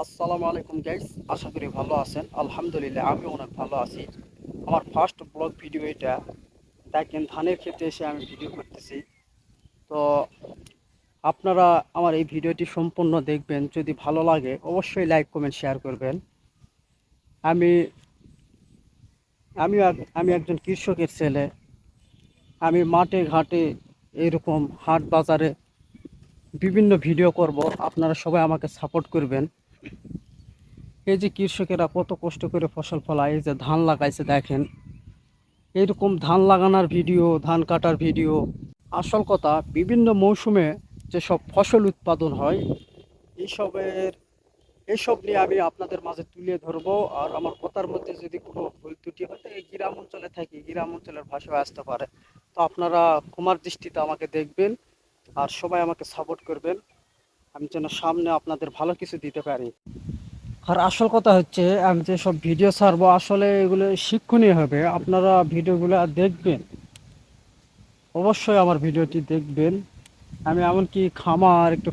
আসসালামু আলাইকুম গাইস, আশা করি ভালো আছেন। আলহামদুলিল্লাহ আমি অনেক ভালো আছি। আমার ফার্স্ট ব্লগ ভিডিও এটা। দেখেন ধানের ক্ষেতে এসে আমি ভিডিও করতেছি। তো আপনারা আমার এই ভিডিওটি সম্পূর্ণ দেখবেন। যদি ভালো লাগে অবশ্যই লাইক কমেন্ট শেয়ার করবেন। আমি আমি একজন কৃষকের ছেলে। আমি মাঠে ঘাটে এরকম হাট বাজারে বিভিন্ন ভিডিও করব। আপনারা সবাই আমাকে সাপোর্ট করবেন। এই যে কৃষকেরা কত কষ্ট করে ফসল ফলায়, এই যে ধান লাগাইছে দেখেন, এইরকম ধান লাগানোর ভিডিও, ধান কাটার ভিডিও। আসল কথা, বিভিন্ন মৌসুমে যেসব ফসল উৎপাদন হয় এইসবের এইসব নিয়ে আমি আপনাদের মাঝে তুলে ধরবো। আর আমার কথার মধ্যে যদি কোনো ভুল ত্রুটি হয়, তো এই গ্রাম অঞ্চলে থাকি, গ্রাম অঞ্চলের ভাষায় আসতে পারে। তো আপনারা ক্ষমার দৃষ্টিতে আমাকে দেখবেন আর সবাই আমাকে সাপোর্ট করবেন, আমি যেন সামনে আপনাদের ভালো কিছু দিতে পারি। আর আসল কথা হচ্ছে, আমি যেসব ভিডিও ছাড়বো আসলে এগুলো শিক্ষণীয় হবে। আপনারা ভিডিওগুলো দেখবেন, অবশ্যই আমার ভিডিওটি দেখবেন। আমি এমনকি খামার একটু